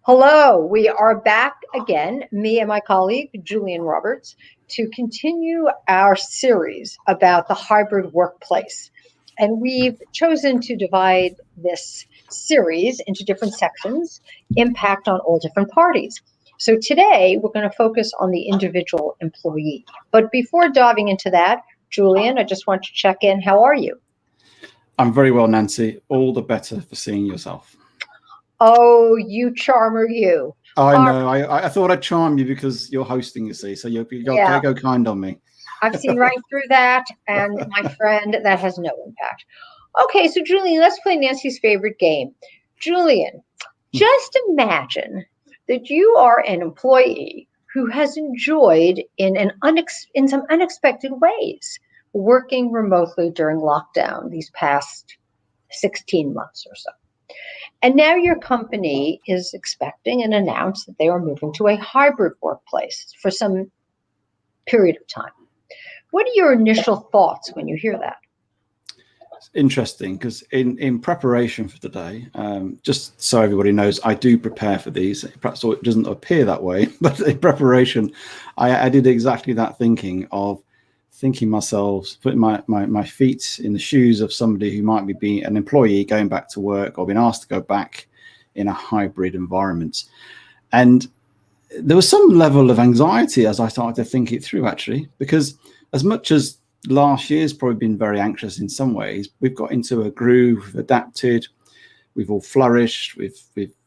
Hello, we are back again, me and my colleague Julian Roberts, to continue our series about the hybrid workplace. And we've chosen to divide this series into different sections, impact on all different parties. So today we're going to focus on the individual employee. But before diving into that, Julian, I just want to check in. How are you? I'm very well, Nancy. All the better for seeing yourself. Oh, you charmer, you. I know. I thought I'd charm you because you're hosting, you see. So you Yeah. go kind on me. I've seen right through that, and my friend, that has no impact. Okay, so Julian, let's play Nancy's favorite game. Julian, just imagine that you are an employee who has enjoyed in some unexpected ways working remotely during lockdown these past 16 months or so. And now your company is expecting and announced that they are moving to a hybrid workplace for some period of time. What are your initial thoughts when you hear that? It's interesting because in preparation for today, just so everybody knows, I do prepare for these. Perhaps it doesn't appear that way, but in preparation, I did exactly that thinking myself, putting my feet in the shoes of somebody who might be an employee going back to work or being asked to go back in a hybrid environment. And there was some level of anxiety as I started to think it through, actually, because as much as last year's probably been very anxious in some ways, we've got into a groove, we've adapted, we've all flourished, we've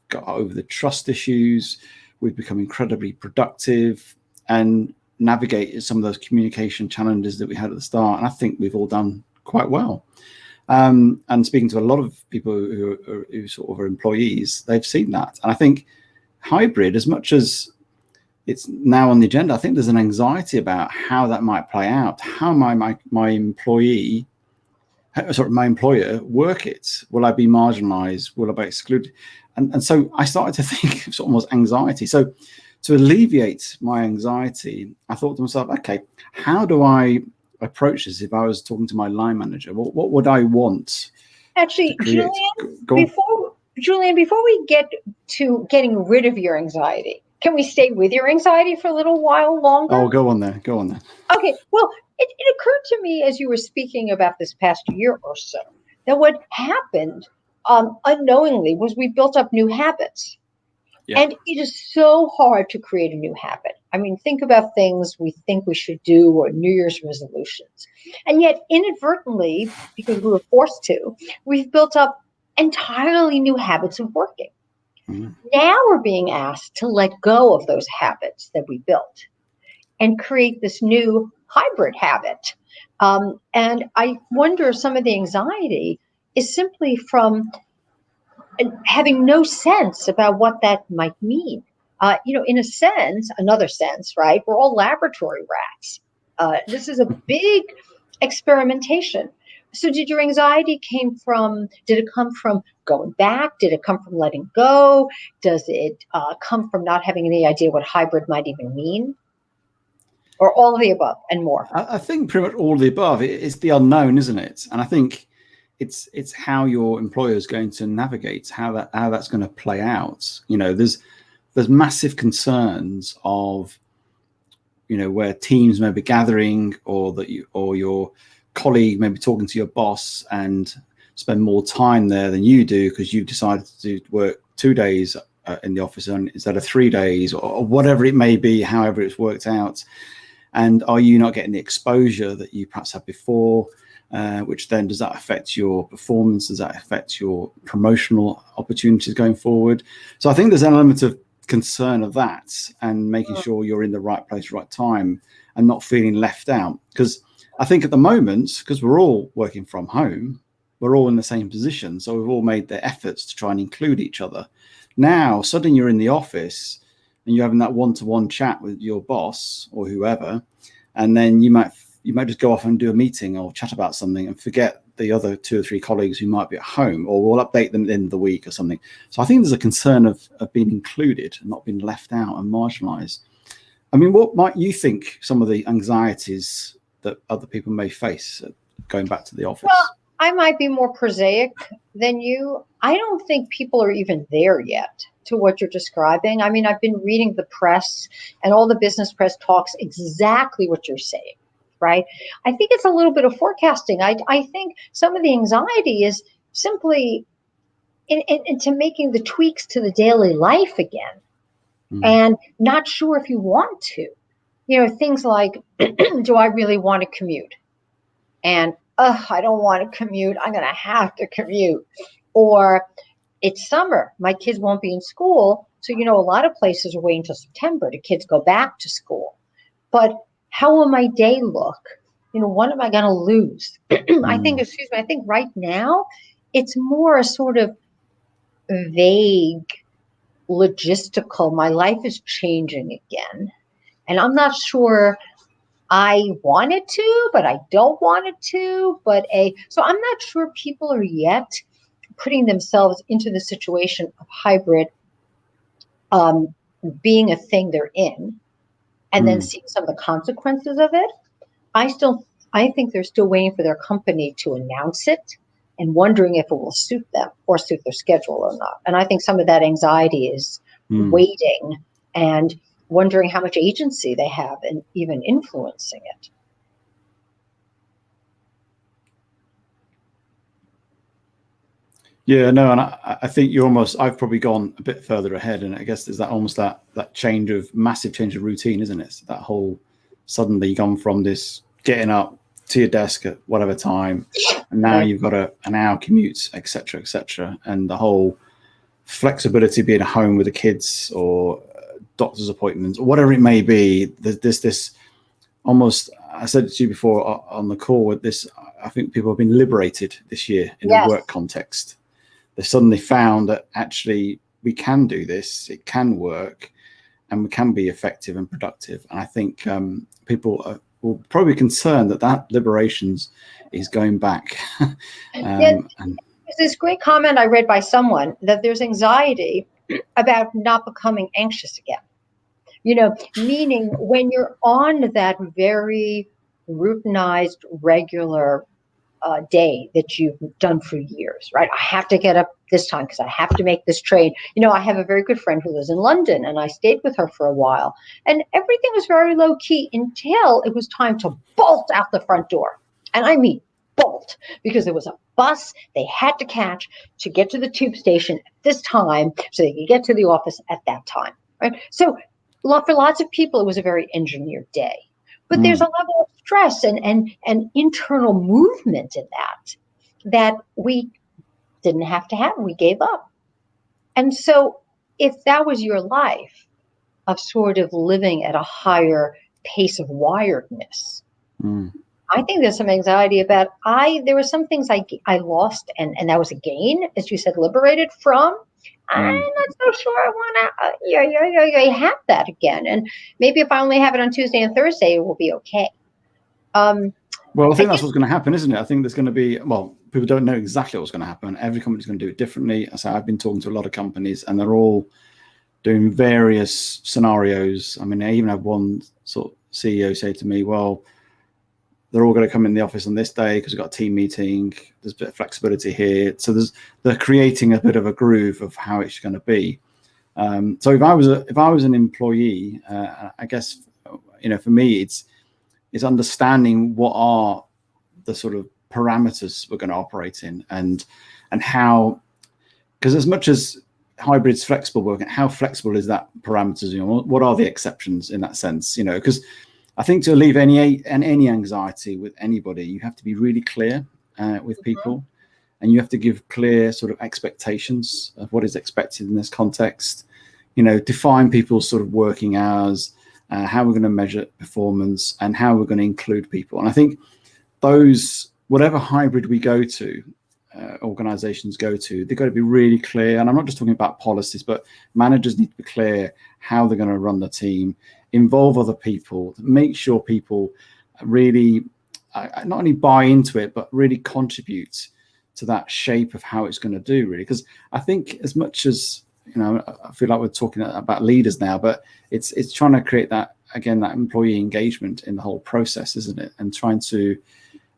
got over the trust issues, we've become incredibly productive and navigated some of those communication challenges that we had at the start. And I think we've all done quite well. And speaking to a lot of people who sort of are employees, they've seen that. And I think hybrid, as much as it's now on the agenda, I think there's an anxiety about how that might play out. How my employer work it? Will I be marginalized? Will I be excluded? And so I started to think of almost anxiety. So to alleviate my anxiety, I thought to myself, okay, how do I approach this if I was talking to my line manager? What would I want? Actually, Julian, before we get to getting rid of your anxiety, can we stay with your anxiety for a little while longer? Oh, go on there. Okay, well, it occurred to me as you were speaking about this past year or so that what happened unknowingly was we built up new habits. Yeah. And it is so hard to create a new habit. I mean, think about things we think we should do or New Year's resolutions. And yet inadvertently, because we were forced to, we've built up entirely new habits of working. Mm-hmm. Now we're being asked to let go of those habits that we built and create this new hybrid habit. And I wonder some of the anxiety is simply from having no sense about what that might mean. In a sense, another sense, right? We're all laboratory rats. This is a big experimentation. So did your anxiety did it come from going back? Did it come from letting go? Does it come from not having any idea what hybrid might even mean? Or all of the above and more? I think pretty much all of the above. It's the unknown, isn't it? And I think it's how your employer is going to navigate how that's going to play out. There's massive concerns of where teams may be gathering, or your colleague may be talking to your boss and spend more time there than you do because you've decided to work 2 days in the office instead of 3 days, or whatever it may be, however it's worked out. And are you not getting the exposure that you perhaps had before? Which then, does that affect your performance? Does that affect your promotional opportunities going forward? So I think there's an element of concern of that, and making sure you're in the right place, right time, and not feeling left out. Because I think at the moment, because we're all working from home, we're all in the same position. So we've all made the efforts to try and include each other. Now, suddenly you're in the office and you're having that one-to-one chat with your boss or whoever, and then you might just go off and do a meeting or chat about something and forget the other 2 or 3 colleagues who might be at home, or we'll update them at the end of the week or something. So I think there's a concern of being included and not being left out and marginalized. I mean, what might you think some of the anxieties that other people may face going back to the office? Well, I might be more prosaic than you. I don't think people are even there yet to what you're describing. I mean, I've been reading the press, and all the business press talks exactly what you're saying, right? I think it's a little bit of forecasting. I think some of the anxiety is simply into making the tweaks to the daily life again, and not sure if you want to. Things like, do I really want to commute? And, I don't want to commute. I'm going to have to commute. Or, it's summer. My kids won't be in school. So, a lot of places are waiting until September to kids go back to school. But how will my day look? What am I going to lose? I think right now it's more a sort of vague logistical. My life is changing again. And I'm not sure I want it to, but I don't want it to. So I'm not sure people are yet putting themselves into the situation of hybrid being a thing they're in, and then seeing some of the consequences of it. I think they're still waiting for their company to announce it and wondering if it will suit them or suit their schedule or not. And I think some of that anxiety is waiting and wondering how much agency they have and even influencing it. Yeah, no, and I think I've probably gone a bit further ahead, and I guess there's that massive change of routine, isn't it? So that whole suddenly gone from this getting up to your desk at whatever time, and now you've got an hour commute, etc., and the whole flexibility being at home with the kids or doctor's appointments or whatever it may be. There's this almost, I said it to you before on the call, with this, I think people have been liberated this year in a work context. They suddenly found that actually we can do this, it can work, and we can be effective and productive. And I think people will probably be concerned that liberations is going back. There's this great comment I read by someone that there's anxiety about not becoming anxious again. Meaning when you're on that very routinized, regular day that you've done for years, right? I have to get up this time because I have to make this train. I have a very good friend who lives in London, and I stayed with her for a while, and everything was very low key until it was time to bolt out the front door. And I mean bolt, because there was a bus they had to catch to get to the tube station at this time so they could get to the office at that time, right? So for lots of people, it was a very engineered day. But there's a level of stress and internal movement in that we didn't have to have. We gave up. And so if that was your life of sort of living at a higher pace of wiredness, I think there's some anxiety about, there were some things I lost, and that was a gain, as you said, liberated from. I'm not so sure I want to have that again. And maybe if I only have it on Tuesday and Thursday, it will be okay. Well, I think that's what's going to happen, isn't it? I think there's going to be, people don't know exactly what's going to happen. Every company's going to do it differently. So I've been talking to a lot of companies, and they're all doing various scenarios. I mean, I even had one sort of CEO say to me, well, they're all going to come in the office on this day because we've got a team meeting. There's a bit of flexibility here. So they're creating a bit of a groove of how it's going to be. So if I was an employee, I guess, for me, it's understanding what are the sort of parameters we're going to operate in, and how, because as much as hybrid's flexible working, how flexible is that parameters? What are the exceptions in that sense? Because I think to alleviate any anxiety with anybody, you have to be really clear with people, and you have to give clear sort of expectations of what is expected in this context. Define people's sort of working hours, how we're going to measure performance, and how we're going to include people. And I think whatever hybrid we go to, organizations go to, they've got to be really clear. And I'm not just talking about policies, but managers need to be clear how they're going to run the team, involve other people, make sure people really not only buy into it, but really contribute to that shape of how it's going to do, really. Because I think as much as, I feel like we're talking about leaders now, but it's trying to create that employee engagement in the whole process, isn't it? And trying to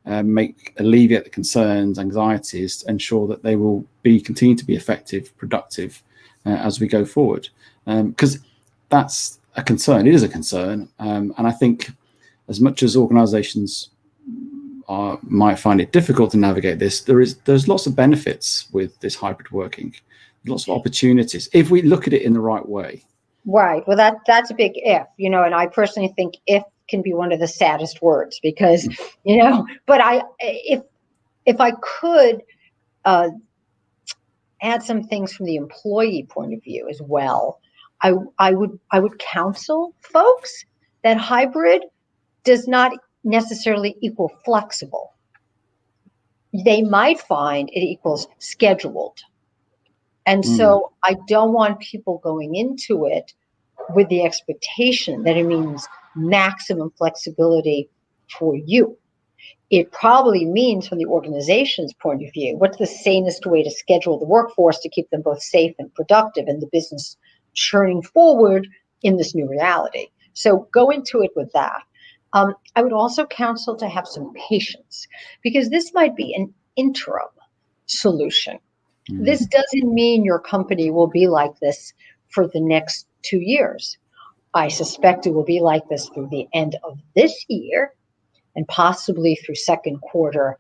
alleviate the concerns, anxieties, ensure that they will continue to be effective, productive, as we go forward, because that's a concern. It is a concern, and I think as much as organizations might find it difficult to navigate this, there's lots of benefits with this hybrid working, lots of opportunities if we look at it in the right way. Right. Well, that's a big if, and I personally think if can be one of the saddest words because, but if I could add some things from the employee point of view as well, I would counsel folks that hybrid does not necessarily equal flexible. They might find it equals scheduled. And so I don't want people going into it with the expectation that it means maximum flexibility for you. It probably means from the organization's point of view, what's the sanest way to schedule the workforce to keep them both safe and productive and the business churning forward in this new reality. So go into it with that. I would also counsel to have some patience because this might be an interim solution. This doesn't mean your company will be like this for the next 2 years. I suspect it will be like this through the end of this year and possibly through second quarter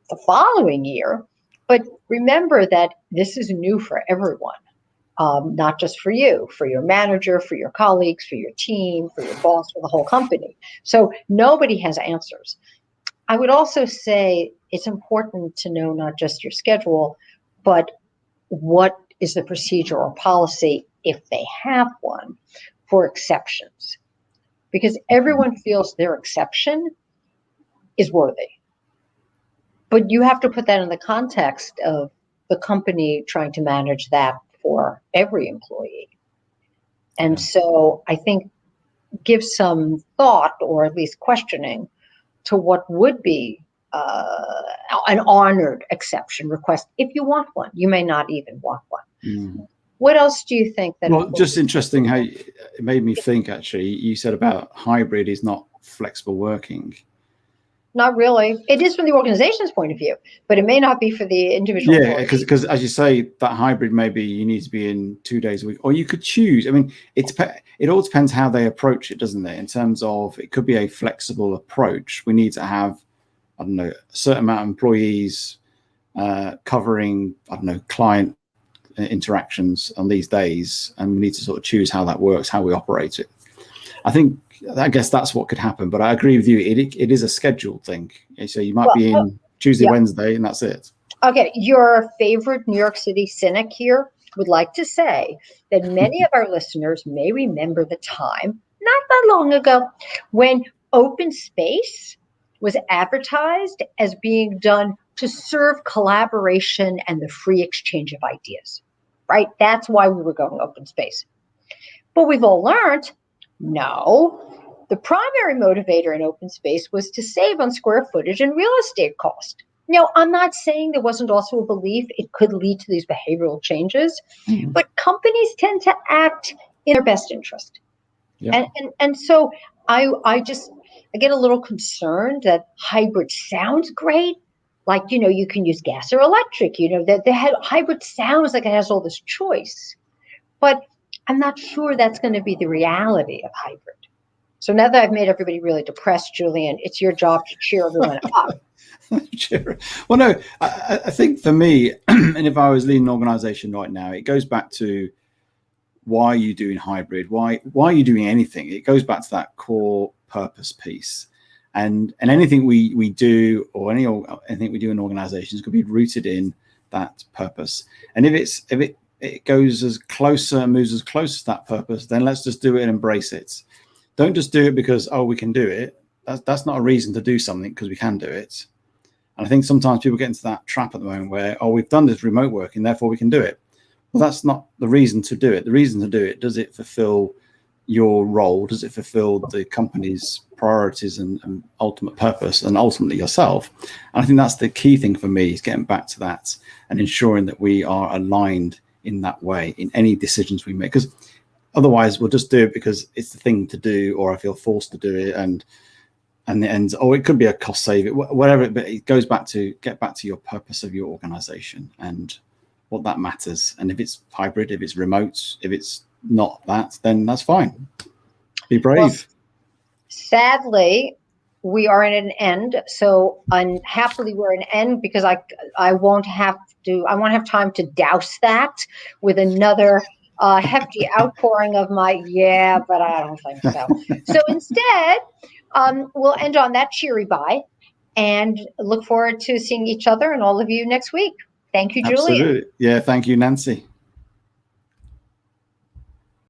the following year. But remember that this is new for everyone, not just for you, for your manager, for your colleagues, for your team, for your boss, for the whole company. So nobody has answers. I would also say it's important to know not just your schedule, but what is the procedure or policy, if they have one, for exceptions. Because everyone feels their exception is worthy. But you have to put that in the context of the company trying to manage that for every employee. And so I think give some thought or at least questioning to what would be an honored exception request if you want one. You may not even want one. What else do you think that? Well, just interesting how it made me think, actually, you said about hybrid is not flexible working. Not really. It is from the organization's point of view, but it may not be for the individual. Yeah, because as you say, that hybrid, maybe you need to be in 2 days a week, or you could choose. I mean, it all depends how they approach it, doesn't it? In terms of, it could be a flexible approach. We need to have, I don't know, a certain amount of employees covering, I don't know, client interactions on these days, and we need to sort of choose how that works, how we operate it. I guess that's what could happen, but I agree with you. It is a scheduled thing. So you might be in Tuesday, Wednesday, and that's it. Okay. Your favorite New York City cynic here would like to say that many of our listeners may remember the time, not that long ago, when open space was advertised as being done to serve collaboration and the free exchange of ideas, right? That's why we were going open space. But we've all learned, no, the primary motivator in open space was to save on square footage and real estate cost. Now, I'm not saying there wasn't also a belief it could lead to these behavioral changes, but companies tend to act in their best interest. Yeah. And so I get a little concerned that hybrid sounds great. Like, you can use gas or electric, that hybrid sounds like it has all this choice, but I'm not sure that's going to be the reality of hybrid. So now that I've made everybody really depressed, Julian, it's your job to cheer everyone up. Well, no, I think for me, and if I was leading an organization right now, it goes back to why are you doing hybrid? Why are you doing anything? It goes back to that core purpose piece. And anything we do, or anything we do in organizations, could be rooted in that purpose. And if it goes moves as close to that purpose, then let's just do it and embrace it. Don't just do it because, we can do it. That's not a reason to do something, because we can do it. And I think sometimes people get into that trap at the moment where, we've done this remote working, therefore we can do it. Well, that's not the reason to do it. The reason to do it, does it fulfill your role? Does it fulfill the company's priorities and ultimate purpose, and ultimately yourself? And I think that's the key thing for me, is getting back to that and ensuring that we are aligned in that way in any decisions we make. Because otherwise we'll just do it because it's the thing to do, or I feel forced to do it, and it could be a cost saving, whatever. But it goes back to get back to your purpose of your organization and what that matters. And if it's hybrid, if it's remote, if it's not that, then that's fine. Be brave. Well, sadly, we are at an end. So unhappily, we're at an end because I won't have time to douse that with another hefty outpouring of my, but I don't think so. So instead, we'll end on that cheery bye and look forward to seeing each other and all of you next week. Thank you, Julian. Absolutely. Yeah, thank you, Nancy.